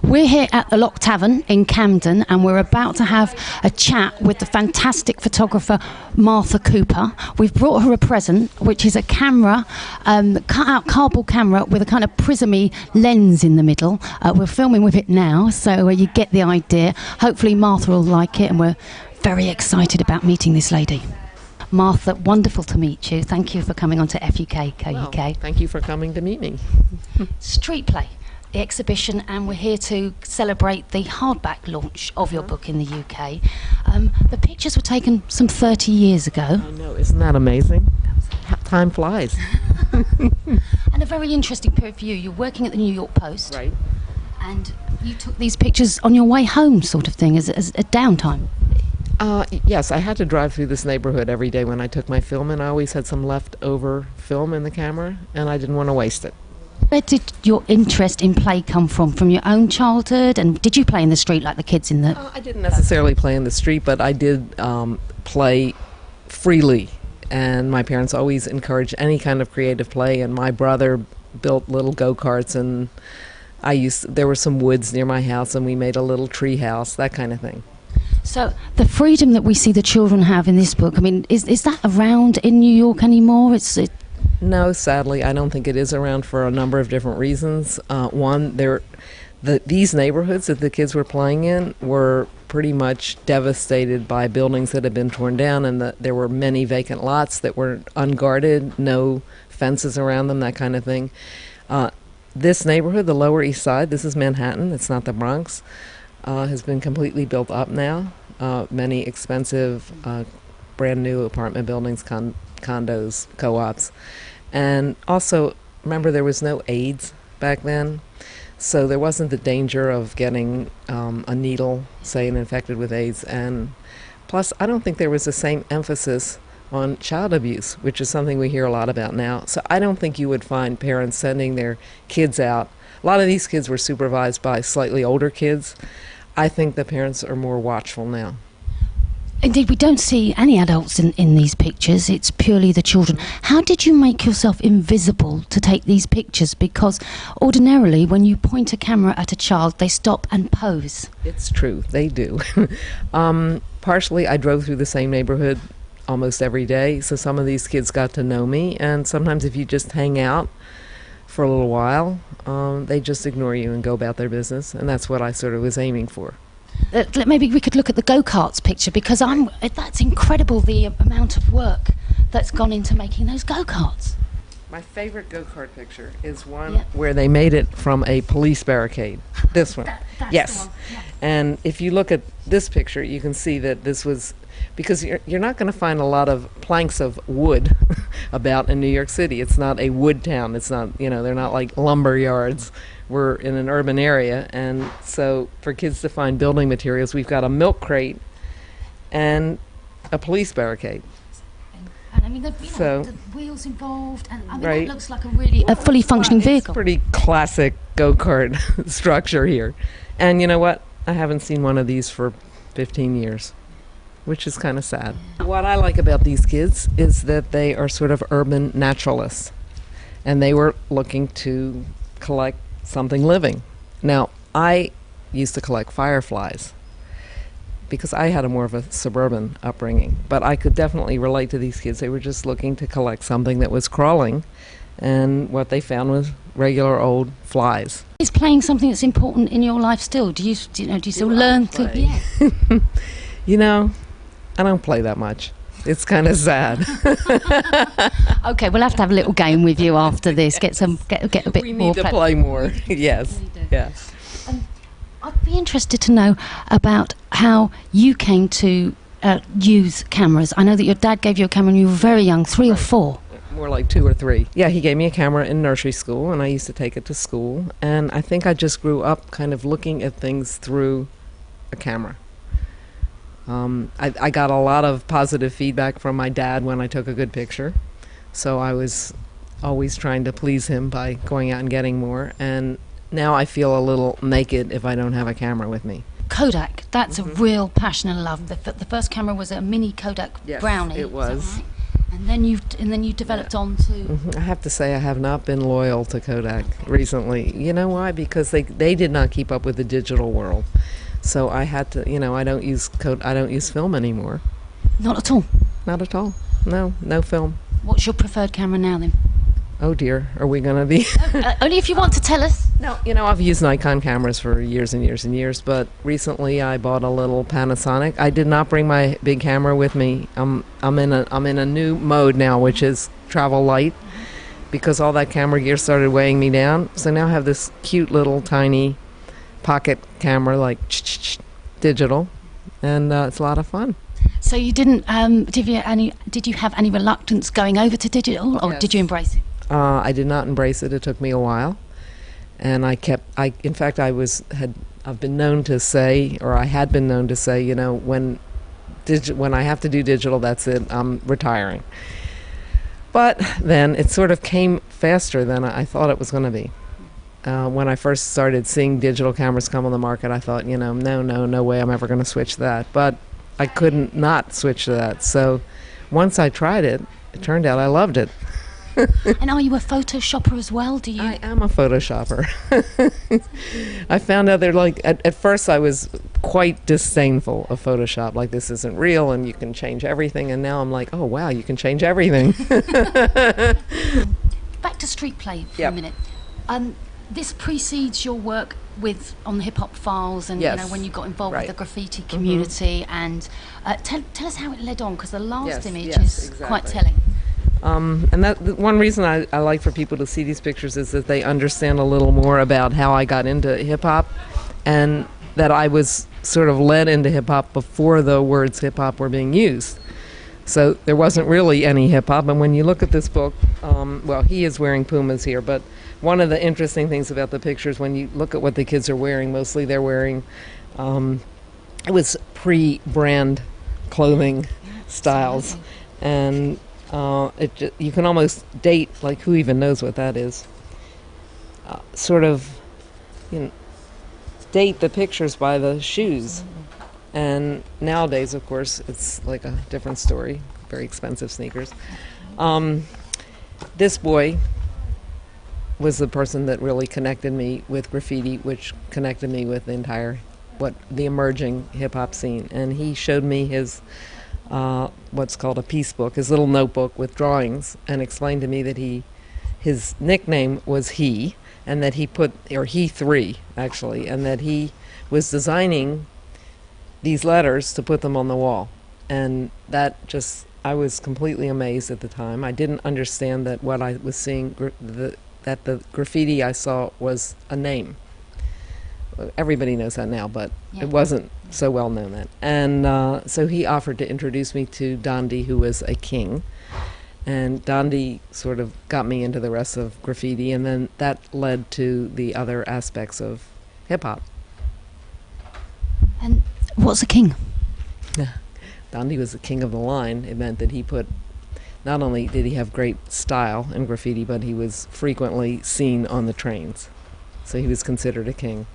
We're here at the Lock Tavern in Camden, and we're about to have a chat with the fantastic photographer Martha Cooper. We've brought her a present, which is a camera, cut out cardboard camera with a kind of prismy lens in the middle. We're filming with it now, so you get the idea. Hopefully Martha will like it, and we're very excited about meeting this lady. Martha, wonderful to meet you. Thank you for coming on to FUK KUK. Well, thank you for coming to meet me. Street Play, the exhibition, and we're here to celebrate the hardback launch of your book in the UK. The pictures were taken some 30 years ago. I know, isn't that amazing? Time flies. And a very interesting period for you. You're working at the New York Post. Right. And you took these pictures on your way home, sort of thing, as a downtime. Yes, I had to drive through this neighborhood every day when I took my film, and I always had some leftover film in the camera, and I didn't want to waste it. Where did your interest in play come from? From your own childhood? And did you play in the street like the kids in the... I didn't necessarily play in the street, but I did play freely, and my parents always encouraged any kind of creative play, and my brother built little go-karts, and there were some woods near my house, and we made a little tree house, that kind of thing. So the freedom that we see the children have in this book, I mean, is that around in New York anymore? No, sadly, I don't think it is around for a number of different reasons. One, these neighborhoods that the kids were playing in were pretty much devastated by buildings that had been torn down, and there were many vacant lots that were unguarded, no fences around them, that kind of thing. This neighborhood, the Lower East Side, this is Manhattan, it's not the Bronx, has been completely built up now. Many expensive, brand new apartment buildings, condos, co-ops. And also, remember, there was no AIDS back then, so there wasn't the danger of getting a needle, say, infected with AIDS. And plus, I don't think there was the same emphasis on child abuse, which is something we hear a lot about now. So I don't think you would find parents sending their kids out. A lot of these kids were supervised by slightly older kids. I think the parents are more watchful now. Indeed, we don't see any adults in these pictures. It's purely the children. How did you make yourself invisible to take these pictures? Because ordinarily, when you point a camera at a child, they stop and pose. It's true, they do. Partially, I drove through the same neighborhood almost every day, so some of these kids got to know me, and sometimes if you just hang out for a little while, they just ignore you and go about their business, and that's what I sort of was aiming for. Maybe we could look at the go-karts picture, because that's incredible, the amount of work that's gone into making those go-karts. My favorite go-kart picture is one where they made it from a police barricade. This one. That's yes. the one. Yeah. And if you look at this picture, you can see that this was, because you're not going to find a lot of planks of wood about in New York City. It's not a wood town. It's not, they're not like lumber yards. We're in an urban area, and so for kids to find building materials, we've got a milk crate and a police barricade. And I mean, the wheels involved, and I mean, it looks like a fully functioning vehicle. It's pretty classic go-kart structure here. And you know what? I haven't seen one of these for 15 years, which is kind of sad. What I like about these kids is that they are sort of urban naturalists, and they were looking to collect something living. Now, I used to collect fireflies because I had a more of a suburban upbringing, but I could definitely relate to these kids. They were just looking to collect something that was crawling, and what they found was regular old flies. Is playing something that's important in your life still? Do you still learn to? Yeah. I don't play that much. It's kind of sad. Okay, we'll have to have a little game with you after this. Get a bit more. We need to play more. Yes. Yeah. I'd be interested to know about how you came to use cameras. I know that your dad gave you a camera when you were very young, 3 or 4. More like 2 or 3. Yeah, he gave me a camera in nursery school, and I used to take it to school. And I think I just grew up kind of looking at things through a camera. I got a lot of positive feedback from my dad when I took a good picture, so I was always trying to please him by going out and getting more, and now I feel a little naked if I don't have a camera with me. Kodak, that's a real passion and love. The first camera was a mini Kodak Brownie. It was. And then you developed on to. I have to say I have not been loyal to Kodak recently. You know why? Because they did not keep up with the digital world. So I had to, I don't use film anymore. Not at all. Not at all. No film. What's your preferred camera now then? Oh dear, are we going to be? Only if you want to tell us. No, I've used Nikon cameras for years and years and years, but recently I bought a little Panasonic. I did not bring my big camera with me. I'm in a new mode now, which is travel light, because all that camera gear started weighing me down. So now I have this cute little tiny pocket camera, like digital, and it's a lot of fun. So you didn't? Did you have any reluctance going over to digital, or Yes. did you embrace it? I did not embrace it. It took me a while, and I've been known to say, or I had been known to say, when I have to do digital, that's it. I'm retiring. But then it sort of came faster than I thought it was going to be. When I first started seeing digital cameras come on the market, I thought, no way I'm ever going to switch to that. But I couldn't not switch to that. So once I tried it, it turned out I loved it. And are you a photoshopper as well? Do you? I am a photoshopper. I found out at first I was quite disdainful of Photoshop, like this isn't real and you can change everything, and now I'm like, oh wow, you can change everything. Back to street play for Yep. a minute. This precedes your work on the Hip Hop Files, and Yes. when you got involved Right. with the graffiti community. And tell us how it led on, because the last Yes, image yes, is quite exactly. telling. And the one reason I like for people to see these pictures is that they understand a little more about how I got into hip-hop, and that I was sort of led into hip-hop before the words hip-hop were being used. So there wasn't really any hip-hop, and when you look at this book, he is wearing Pumas here, but one of the interesting things about the pictures, when you look at what the kids are wearing, mostly they're wearing, it was pre-brand clothing styles, and you can almost date, like who even knows what that is, date the pictures by the shoes. And nowadays, of course, it's like a different story, very expensive sneakers. This boy was the person that really connected me with graffiti, which connected me with the emerging hip-hop scene. And he showed me his what's called a piece book, his little notebook with drawings, and explained to me that his nickname was He, and that He3 actually, and that he was designing these letters to put them on the wall. And I was completely amazed at the time. I didn't understand that what I was seeing, that the graffiti I saw was a name. Everybody knows that now, but Yeah. it wasn't so well known then. And so he offered to introduce me to Dondi, who was a king. And Dondi sort of got me into the rest of graffiti, and then that led to the other aspects of hip-hop. And what's a king? Dondi was the king of the line. It meant that not only did he have great style in graffiti, but he was frequently seen on the trains. So he was considered a king.